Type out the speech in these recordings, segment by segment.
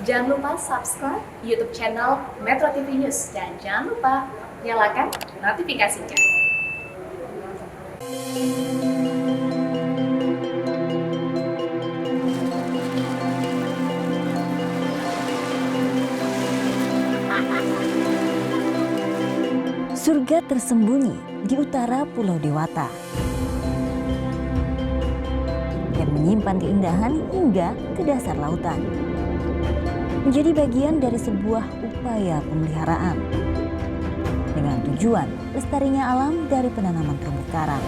Jangan lupa subscribe YouTube channel Metro TV News dan jangan lupa nyalakan notifikasinya. Surga tersembunyi di utara Pulau Dewata yang menyimpan keindahan hingga ke dasar lautan. Menjadi bagian dari sebuah upaya pemeliharaan dengan tujuan lestarinya alam dari penanaman terumbu karang.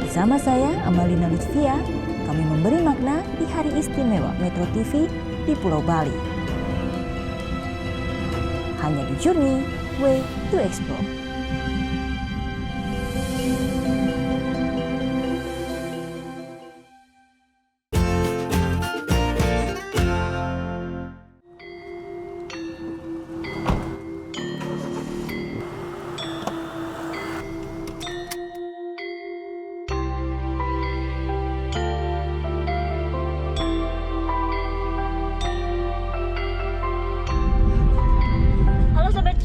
Bersama saya, Amalina Lutfia, kami memberi makna di hari istimewa Metro TV di Pulau Bali. Hanya di Journey Way to Explore.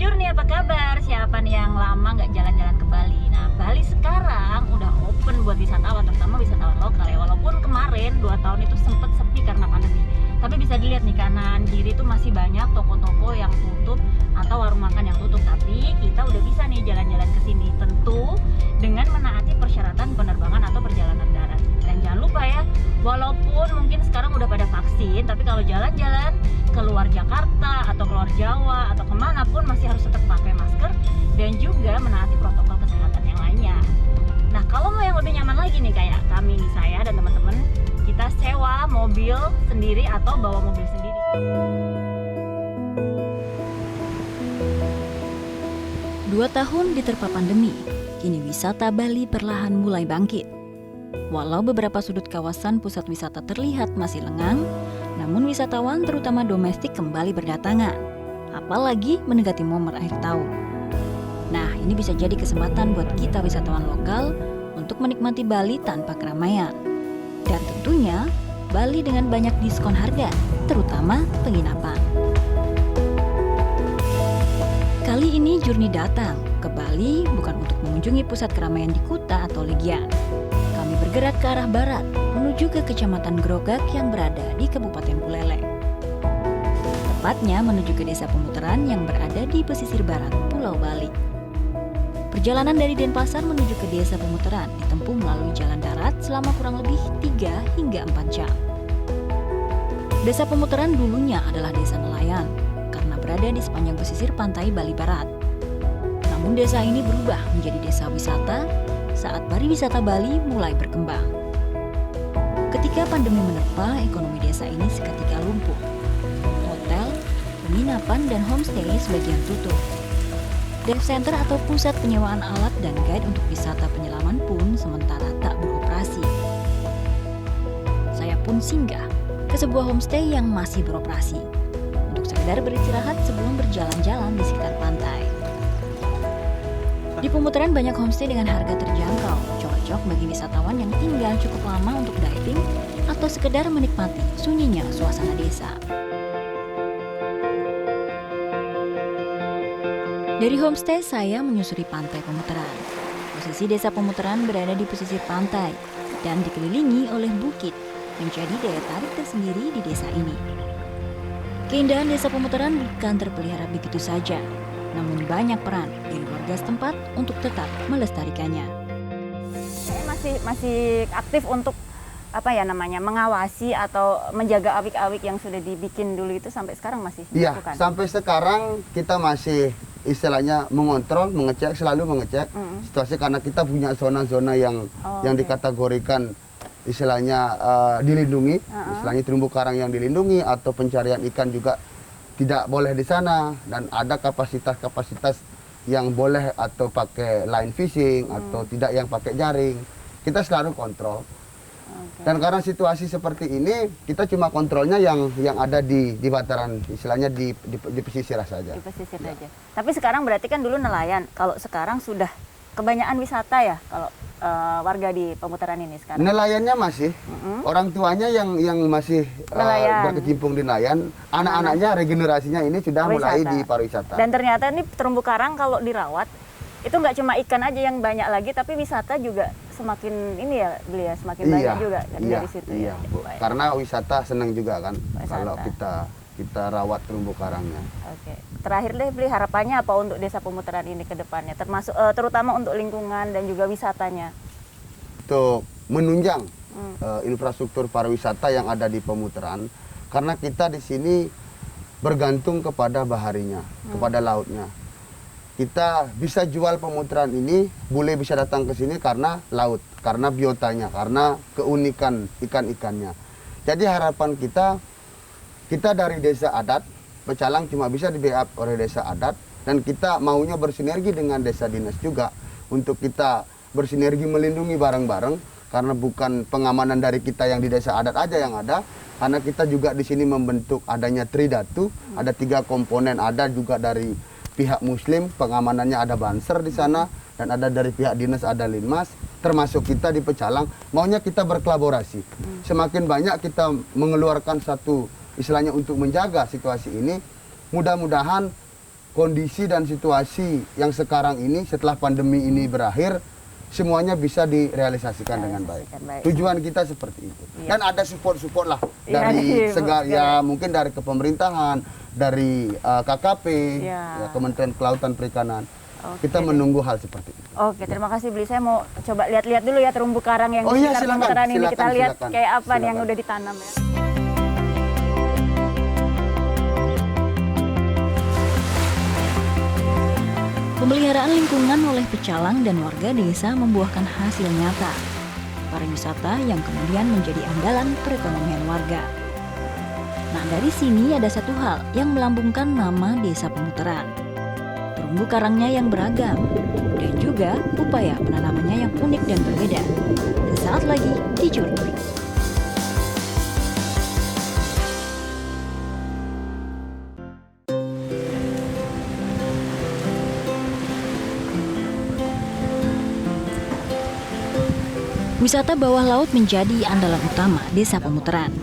Journey, apa kabar? Siapa nih yang lama nggak jalan-jalan ke Bali? Nah, Bali sekarang udah open buat wisatawan, terutama wisatawan lokal ya. Walaupun kemarin 2 tahun itu sempet sepi karena pandemi. Tapi bisa dilihat nih kanan kiri itu masih banyak toko-toko yang tutup atau warung makan yang tutup. Tapi kita udah bisa nih jalan-jalan ke sini, tentu dengan menaati persyaratan penerbangan atau perjalanan darat. Dan jangan lupa ya, walaupun mungkin sekarang udah pada vaksin, tapi kalau jalan-jalan keluar Jakarta atau keluar Jawa atau kemanapun masih harus tetap pakai masker dan juga menaati protokol kesehatan yang lainnya. Nah, kalau mau yang lebih nyaman lagi nih kayak kami nih, saya dan teman-teman, kita sewa mobil sendiri atau bawa mobil sendiri. Dua tahun diterpa pandemi, kini wisata Bali perlahan mulai bangkit. Walau beberapa sudut kawasan pusat wisata terlihat masih lengang, namun wisatawan terutama domestik kembali berdatangan, apalagi mendekati momen akhir tahun. Nah, ini bisa jadi kesempatan buat kita wisatawan lokal untuk menikmati Bali tanpa keramaian. Dan tentunya, Bali dengan banyak diskon harga, terutama penginapan. Kali ini Journey datang ke Bali bukan untuk mengunjungi pusat keramaian di Kuta atau Legian. Kami bergerak ke arah barat, menuju ke Kecamatan Grogak yang berada di Kabupaten Buleleng. Tepatnya menuju ke Desa Pemutaran yang berada di pesisir barat Pulau Bali. Perjalanan dari Denpasar menuju ke Desa Pemutaran ditempuh melalui jalan darat selama kurang lebih 3 hingga 4 jam. Desa Pemutaran dulunya adalah desa nelayan karena berada di sepanjang pesisir pantai Bali Barat. Namun desa ini berubah menjadi desa wisata saat pariwisata Bali mulai berkembang. Ketika pandemi menerpa, ekonomi desa ini seketika lumpuh. Hotel, penginapan, dan homestay sebagian tutup. Dive center atau pusat penyewaan alat dan guide untuk wisata penyelaman pun sementara tak beroperasi. Saya pun singgah ke sebuah homestay yang masih beroperasi untuk sekedar beristirahat sebelum berjalan-jalan di sekitar pantai. Di Pemutaran banyak homestay dengan harga terjangkau, cocok bagi wisatawan yang tinggal cukup lama untuk diving atau sekedar menikmati sunyinya suasana desa. Dari homestay saya menyusuri pantai Pemutaran. Posisi desa Pemutaran berada di pesisir pantai dan dikelilingi oleh bukit, menjadi daya tarik tersendiri di desa ini. Keindahan desa Pemutaran bukan terpelihara begitu saja, namun banyak peran dari warga setempat untuk tetap melestarikannya. Saya masih aktif untuk mengawasi atau menjaga awik-awik yang sudah dibikin dulu itu sampai sekarang masih dilakukan. Iya, sampai sekarang kita masih istilahnya mengontrol, selalu mengecek situasi karena kita punya zona-zona yang dikategorikan istilahnya dilindungi, istilahnya terumbu karang yang dilindungi atau pencarian ikan juga tidak boleh di sana, dan ada kapasitas yang boleh atau pakai line fishing atau tidak yang pakai jaring. Kita selalu kontrol. Dan karena situasi seperti ini, kita cuma kontrolnya yang ada di bataran, istilahnya di pesisir saja. Di pesisir saja. Tapi sekarang berarti kan dulu nelayan. Kalau sekarang sudah kebanyakan wisata ya. Kalau warga di pemutaran ini sekarang? Nelayannya masih, orang tuanya yang masih Nelayan. berkecimpung di nelayan, anak-anaknya regenerasinya ini sudah mulai Wisata. di pariwisata. Dan ternyata ini terumbu karang kalau dirawat itu nggak cuma ikan aja yang banyak lagi, tapi wisata juga semakin ini ya, beli ya, semakin banyak juga kan dari situ. Iya, ya. Bu. Baik. Karena wisata senang juga kan Wisata. kalau kita rawat terumbu karangnya. Oke. Terakhir deh, beli harapannya apa untuk desa pemutaran ini ke depannya, termasuk terutama untuk lingkungan dan juga wisatanya. Untuk menunjang infrastruktur pariwisata yang ada di pemutaran, karena kita di sini bergantung kepada baharinya, kepada lautnya. Kita bisa jual pemutaran ini, bule bisa datang ke sini karena laut, karena biotanya, karena keunikan ikan-ikannya. Jadi harapan kita dari desa adat, Pecalang cuma bisa di-backup oleh desa adat, dan kita maunya bersinergi dengan desa dinas juga untuk kita bersinergi melindungi bareng-bareng, karena bukan pengamanan dari kita yang di desa adat aja yang ada, karena kita juga di sini membentuk adanya Tridatu, ada 3 komponen, ada juga dari pihak Muslim, pengamanannya ada Banser di sana, dan ada dari pihak dinas, ada Linmas, termasuk kita di Pecalang, maunya kita berkolaborasi. Semakin banyak kita mengeluarkan satu, istilahnya untuk menjaga situasi ini, mudah-mudahan kondisi dan situasi yang sekarang ini setelah pandemi ini berakhir, semuanya bisa direalisasikan dengan baik. Tujuan kita seperti itu. Iya. Dan ada support-support lah Iya, dari iya. mungkin dari kepemerintahan, dari KKP, Iya. ya, Kementerian Kelautan Perikanan. Oke Kita deh. menunggu hal seperti itu. Oke, terima kasih Beli. Saya mau coba lihat-lihat dulu ya terumbu karang yang Oh di iya, sekitar silakan, pemutaran ini. Kita silakan, lihat silakan. kayak apa nih yang Silakan. udah ditanam ya. Pemeliharaan lingkungan oleh Pecalang dan warga desa membuahkan hasil nyata. Pariwisata yang kemudian menjadi andalan perekonomian warga. Nah, dari sini ada satu hal yang melambungkan nama Desa Pemutaran. Terumbu karangnya yang beragam, dan juga upaya penanamannya yang unik dan berbeda. Sesaat lagi di Journey. Wisata bawah laut menjadi andalan utama Desa Pemutaran.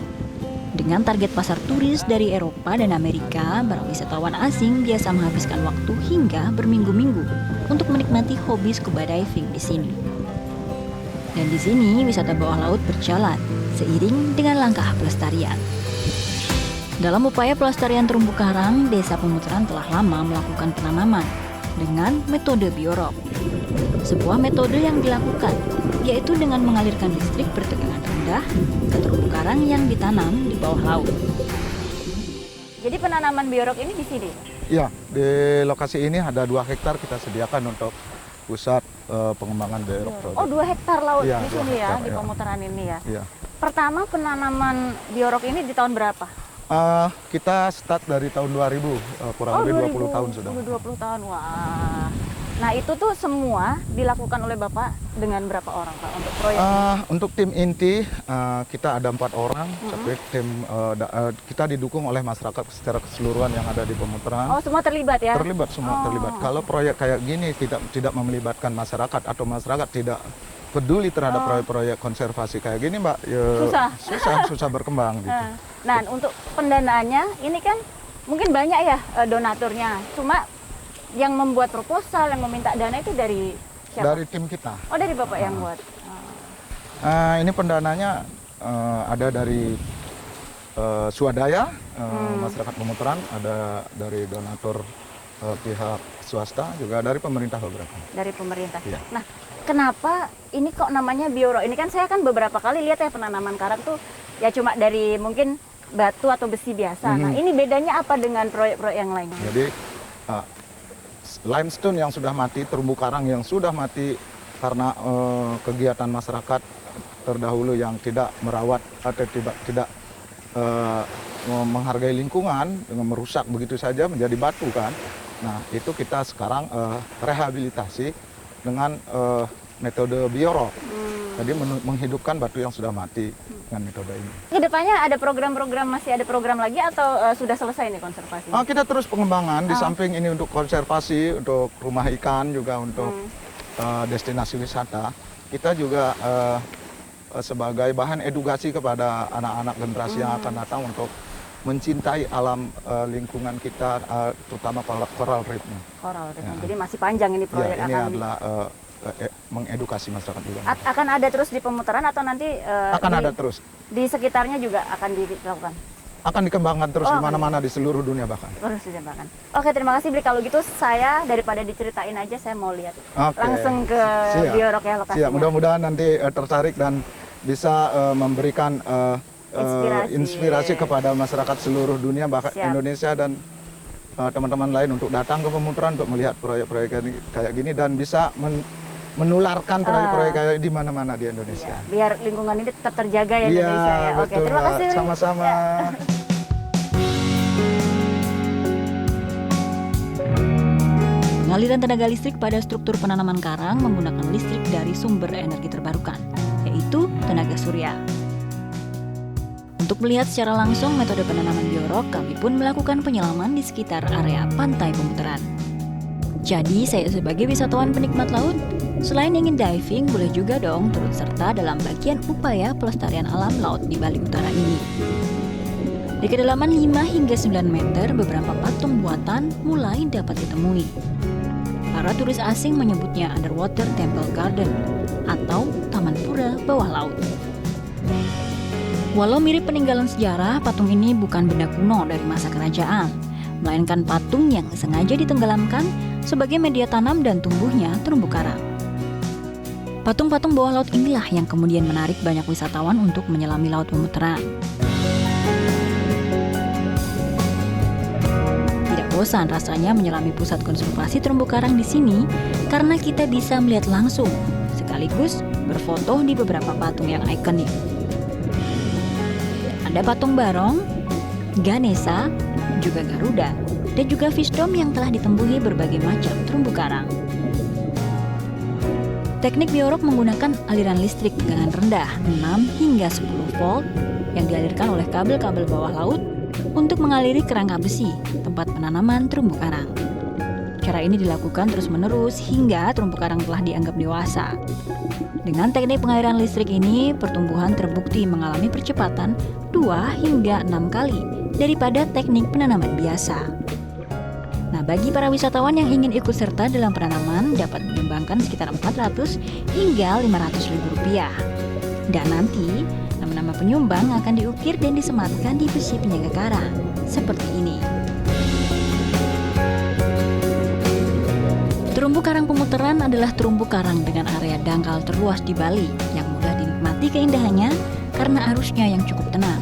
Dengan target pasar turis dari Eropa dan Amerika, para wisatawan asing biasa menghabiskan waktu hingga berminggu-minggu untuk menikmati hobi scuba diving di sini. Dan di sini wisata bawah laut berjalan seiring dengan langkah pelestarian. Dalam upaya pelestarian terumbu karang, Desa Pemutaran telah lama melakukan penanaman dengan metode biorok. Sebuah metode yang dilakukan yaitu dengan mengalirkan listrik bertegangan rendah ke terumbu karang yang ditanam di bawah laut. Jadi penanaman biorok ini di sini? Ya, di lokasi ini ada 2 hektar kita sediakan untuk pusat pengembangan biorok. Oh, 2 hektar laut Iya, di 2 sini ya, hektar, di ya. pemutaran ini ya. Iya. Pertama penanaman biorok ini di tahun berapa? Kita start dari tahun 2000, kurang lebih 20 tahun sudah. 20 tahun, wah. Nah itu tuh semua dilakukan oleh Bapak dengan berapa orang Pak untuk proyek? Untuk tim inti kita ada 4 orang, tapi tim kita didukung oleh masyarakat secara keseluruhan yang ada di pemutaran. Oh semua terlibat ya? Terlibat semua terlibat. Kalau proyek kayak gini tidak melibatkan masyarakat atau masyarakat tidak peduli terhadap proyek-proyek konservasi kayak gini, Mbak, ya susah berkembang gitu. Nah untuk pendanaannya ini kan mungkin banyak ya donaturnya, cuma yang membuat proposal, yang meminta dana itu dari siapa? Dari tim kita. Oh dari Bapak yang buat? Ini pendananya ada dari swadaya, masyarakat pemutaran, ada dari donatur pihak swasta, juga dari pemerintah beberapa. Dari pemerintah. Iya. Nah kenapa ini kok namanya biorok? Ini kan saya kan beberapa kali lihat ya penanaman karang tuh ya cuma dari mungkin batu atau besi biasa. Nah ini bedanya apa dengan proyek-proyek yang lain? Jadi limestone yang sudah mati, terumbu karang yang sudah mati karena kegiatan masyarakat terdahulu yang tidak merawat atau tidak menghargai lingkungan dengan merusak begitu saja menjadi batu kan. Nah itu kita sekarang rehabilitasi dengan metode biorok. Jadi menghidupkan batu yang sudah mati dengan metode ini. Kedepannya ada program-program, masih ada program lagi atau sudah selesai nih konservasi? Kita terus pengembangan di samping ini untuk konservasi, untuk rumah ikan juga untuk destinasi wisata. kita juga sebagai bahan edukasi kepada anak-anak generasi yang akan datang untuk mencintai alam lingkungan kita, terutama coral reef-nya. Coral Reef. Ya. Jadi masih panjang ini proyek Ya, ini akan adalah mengedukasi masyarakat juga. akan ada terus di pemutaran atau nanti Akan ada terus. di sekitarnya juga akan dilakukan. Akan dikembangkan terus Oh, di mana-mana di seluruh dunia bahkan. Terus ditembakkan. Oke, terima kasih Bli. Kalau gitu saya daripada diceritain aja saya mau lihat Oke. langsung ke Siap. Biorok ya lokasinya. Siap, mudah-mudahan nanti tertarik dan bisa memberikan inspirasi kepada masyarakat seluruh dunia, bahkan Siap. Indonesia dan teman-teman lain untuk datang ke pemutaran untuk melihat proyek-proyek kayak gini dan bisa menularkan proyek-proyek kayak di mana-mana di Indonesia. Ya, biar lingkungan ini tetap terjaga ya Iya, Indonesia ya. Oke, betul, terima Mbak. kasih. Bli. Sama-sama. Ya. Pengaliran tenaga listrik pada struktur penanaman karang menggunakan listrik dari sumber energi terbarukan, yaitu tenaga surya. Untuk melihat secara langsung metode penanaman biorok, kami pun melakukan penyelaman di sekitar area pantai pemutaran. Jadi, saya sebagai wisatawan penikmat laut, selain ingin diving, boleh juga dong turut serta dalam bagian upaya pelestarian alam laut di Bali Utara ini. Di kedalaman 5 hingga 9 meter, beberapa patung buatan mulai dapat ditemui. Para turis asing menyebutnya Underwater Temple Garden atau Taman Pura Bawah Laut. Walau mirip peninggalan sejarah, patung ini bukan benda kuno dari masa kerajaan, melainkan patung yang sengaja ditenggelamkan sebagai media tanam dan tumbuhnya terumbu karang. Patung-patung bawah laut inilah yang kemudian menarik banyak wisatawan untuk menyelami laut pemutaran. Bosan rasanya menyelami pusat konservasi terumbu karang di sini karena kita bisa melihat langsung, sekaligus berfoto di beberapa patung yang ikonik. Ada patung Barong, Ganesha, juga Garuda, dan juga Fishdom yang telah ditembuhi berbagai macam terumbu karang. Teknik biorok menggunakan aliran listrik tegangan rendah 6 hingga 10 volt yang dialirkan oleh kabel-kabel bawah laut untuk mengaliri kerangka besi, tempat penanaman terumbu karang. Cara ini dilakukan terus-menerus hingga terumbu karang telah dianggap dewasa. Dengan teknik pengaliran listrik ini, pertumbuhan terbukti mengalami percepatan 2 hingga 6 kali daripada teknik penanaman biasa. Nah, bagi para wisatawan yang ingin ikut serta dalam penanaman dapat menyumbangkan sekitar 400 hingga 500 ribu rupiah. Dan nanti, nama-nama penyumbang akan diukir dan disematkan di besi penjaga karang, seperti ini. Terumbu karang pemutaran adalah terumbu karang dengan area dangkal terluas di Bali yang mudah dinikmati keindahannya karena arusnya yang cukup tenang,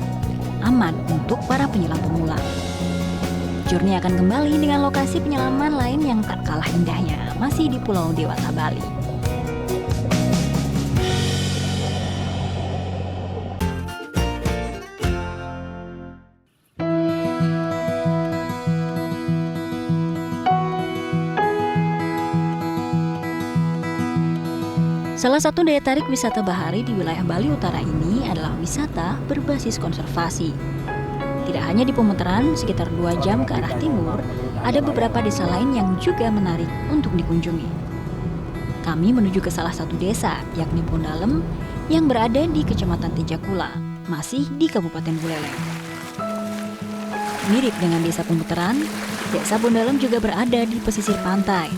aman untuk para penyelam pemula. Journey akan kembali dengan lokasi penyelaman lain yang tak kalah indahnya, masih di Pulau Dewata, Bali. Salah satu daya tarik wisata bahari di wilayah Bali Utara ini adalah wisata berbasis konservasi. Tidak hanya di pemutaran, sekitar 2 jam ke arah timur, ada beberapa desa lain yang juga menarik untuk dikunjungi. Kami menuju ke salah satu desa, yakni Bondalem, yang berada di Kecamatan Tijakula, masih di Kabupaten Buleleng. Mirip dengan desa pemutaran, desa Bondalem juga berada di pesisir pantai.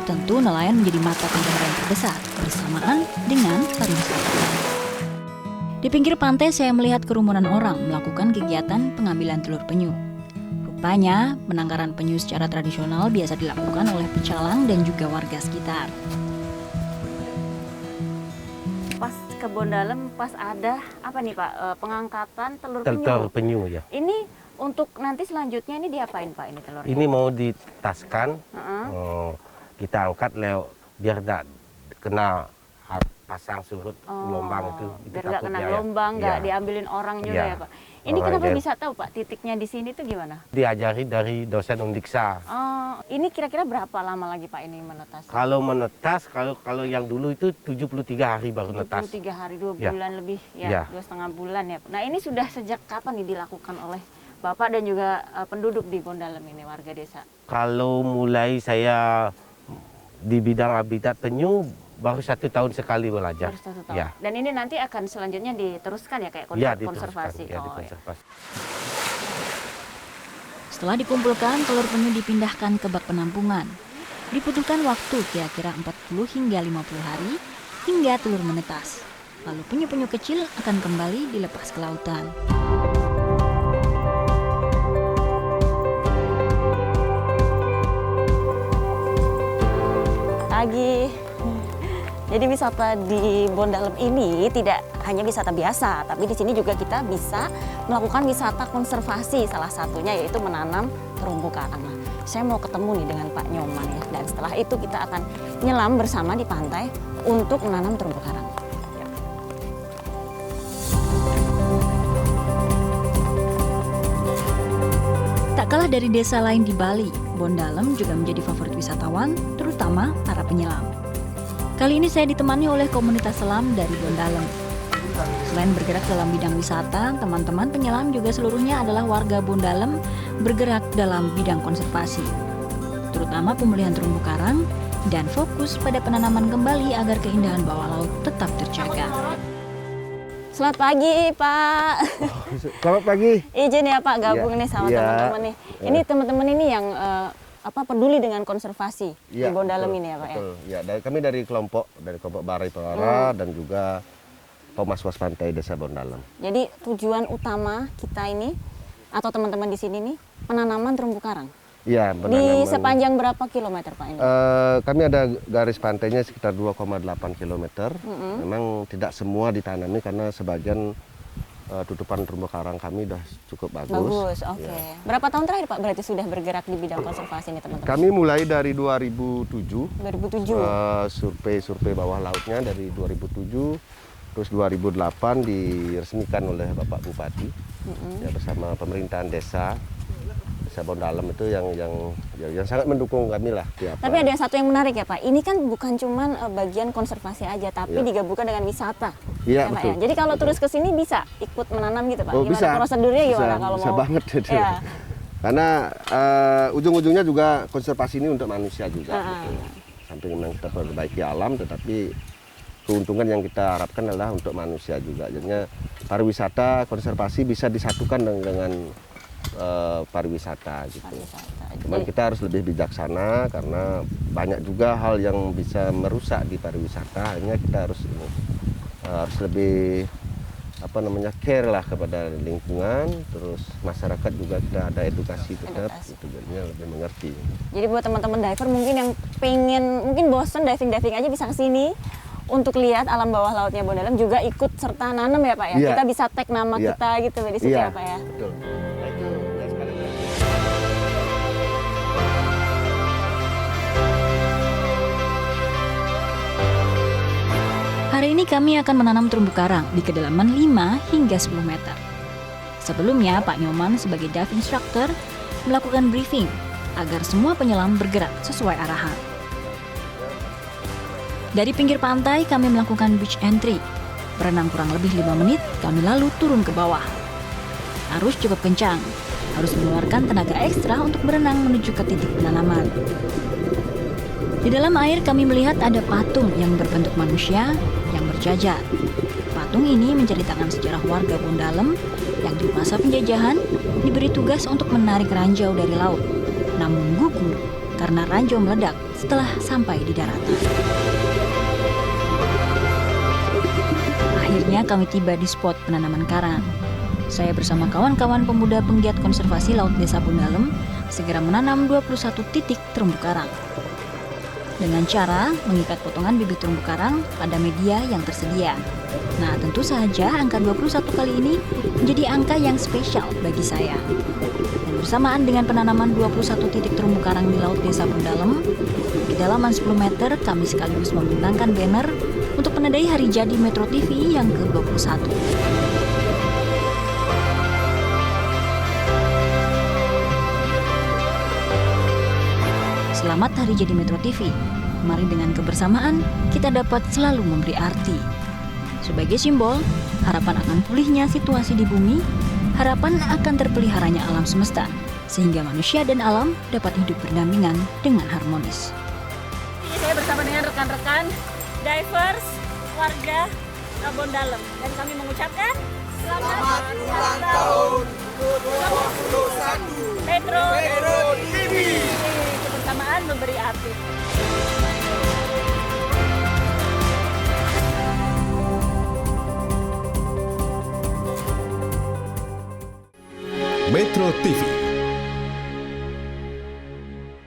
Tentu nelayan menjadi mata pencaharian terbesar bersamaan dengan pariwisata. Di pinggir pantai saya melihat kerumunan orang melakukan kegiatan pengambilan telur penyu. Rupanya penangkaran penyu secara tradisional biasa dilakukan oleh pecalang dan juga warga sekitar. Pas ke Bondalem, pas ada apa nih Pak, pengangkatan telur Telur penyu. penyu ya. Ini untuk nanti selanjutnya ini diapain Pak ini telurnya? Ini mau ditaskan, Heeh. kita angkat biar tidak kena pasang surut gelombang itu. Biar nggak kena gelombang, nggak diambilin orang juga ya Pak. Ini Orang kenapa aja. bisa tahu Pak titiknya di sini tuh gimana? Diajari dari dosen undiksa. Oh, ini kira-kira berapa lama lagi Pak ini menetas? Kalau menetas, kalau yang dulu itu 73 hari baru netas. 23 hari, 2 Ya. bulan lebih Ya. ya, 2,5 bulan ya. Nah ini sudah sejak kapan nih dilakukan oleh Bapak dan juga penduduk di Bondalem ini, warga desa? Kalau mulai saya di bidang habitat penyu Baru 1 tahun sekali belajar. Baru 1 tahun. Ya. Dan ini nanti akan selanjutnya diteruskan ya kayak Ya, konservasi. diteruskan, ya, Oh, ya. dikonservasi. Setelah dikumpulkan, telur penyu dipindahkan ke bak penampungan. Dibutuhkan waktu kira-kira 40 hingga 50 hari hingga telur menetas. Lalu penyu-penyu kecil akan kembali dilepas ke lautan. Pagi. Jadi wisata di Bondalem ini tidak hanya wisata biasa, tapi di sini juga kita bisa melakukan wisata konservasi. Salah satunya yaitu menanam terumbu karang. Nah, saya mau ketemu nih dengan Pak Nyoman ya. Dan setelah itu kita akan nyelam bersama di pantai untuk menanam terumbu karang. Tak kalah dari desa lain di Bali, Bondalem juga menjadi favorit wisatawan, terutama para penyelam. Kali ini saya ditemani oleh komunitas selam dari Bondalem. Selain bergerak dalam bidang wisata, teman-teman penyelam juga seluruhnya adalah warga Bondalem bergerak dalam bidang konservasi, terutama pemulihan terumbu karang dan fokus pada penanaman kembali agar keindahan bawah laut tetap terjaga. Selamat pagi Pak. Selamat pagi. Izin ya Pak gabung Ya, nih sama ya. teman-teman nih. Ini teman-teman ini yang peduli dengan konservasi di Ya, Bondalem betul, ini ya Pak ya. betul. Ya, kami dari kelompok Barai Pelora dan juga Pemaswas Pantai Desa Bondalem. Jadi tujuan utama kita ini atau teman-teman di sini nih penanaman terumbu karang. Ya, Di penanaman. sepanjang berapa kilometer Pak ini? Kami ada garis pantainya sekitar 2,8 km. Memang tidak semua ditanami karena sebagian tutupan terumbu karang kami sudah cukup bagus. Bagus, oke. Ya. Berapa tahun terakhir Pak berarti sudah bergerak di bidang konservasi ini teman-teman? Kami mulai dari 2007. 2007. Survei bawah lautnya dari 2007, terus 2008 diresmikan oleh Bapak Bupati ya, bersama pemerintahan desa Bondalem itu yang sangat mendukung kami lah. Ya, Tapi ada satu yang menarik ya Pak. Ini kan bukan cuman bagian konservasi aja, tapi Ya. digabungkan dengan wisata. Iya, Ya, Pak, betul. ya? Jadi kalau terus ke sini bisa ikut menanam gitu Pak. Oh, Gimana bisa. prosedurnya gimana Bisa, kalau bisa mau? banget itu. Ya. Karena ujung-ujungnya juga konservasi ini untuk manusia juga. Gitu. Samping memang kita perbaiki alam, tetapi keuntungan yang kita harapkan adalah untuk manusia juga. Jadinya pariwisata, konservasi bisa disatukan dengan pariwisata gitu. Cuman kita harus lebih bijaksana karena banyak juga hal yang bisa merusak di pariwisata. Akhirnya kita harus lebih care lah kepada lingkungan, terus masyarakat juga kita ada edukasi tetap, itu jadinya lebih mengerti. Jadi buat teman-teman diver mungkin yang mungkin bosen diving aja bisa ke sini untuk lihat alam bawah lautnya Bondalem, juga ikut serta nanam ya Pak ya. Iya. Kita bisa tag nama Iya. kita gitu di situ ya Pak ya. Betul. Hari ini kami akan menanam terumbu karang di kedalaman 5 hingga 10 meter. Sebelumnya, Pak Nyoman sebagai dive instructor melakukan briefing agar semua penyelam bergerak sesuai arahan. Dari pinggir pantai, kami melakukan beach entry. Berenang kurang lebih 5 menit, kami lalu turun ke bawah. Arus cukup kencang, harus mengeluarkan tenaga ekstra untuk berenang menuju ke titik penanaman. Di dalam air kami melihat ada patung yang berbentuk manusia yang berjajar. Patung ini menceritakan sejarah warga Bondalem yang di masa penjajahan diberi tugas untuk menarik ranjau dari laut, namun gugur karena ranjau meledak setelah sampai di daratan. Akhirnya kami tiba di spot penanaman karang. Saya bersama kawan-kawan pemuda penggiat konservasi laut Desa Bondalem segera menanam 21 titik terumbu karang. Dengan cara mengikat potongan bibit terumbu karang pada media yang tersedia. Nah, tentu saja angka 21 kali ini menjadi angka yang spesial bagi saya. Dan bersamaan dengan penanaman 21 titik terumbu karang di laut Desa Bondalem, di kedalaman 10 meter kami sekaligus membentangkan banner untuk menandai hari jadi Metro TV yang ke-21. Selamat Hari Jadi Metro TV. Mari dengan kebersamaan kita dapat selalu memberi arti. Sebagai simbol, harapan akan pulihnya situasi di bumi, harapan akan terpeliharanya alam semesta, sehingga manusia dan alam dapat hidup berdampingan dengan harmonis. Saya bersama dengan rekan-rekan divers warga Rabon Dalem, dan kami mengucapkan selamat ulang tahun ke-21 Metro TV. Kebersamaan memberi arti. Metro TV,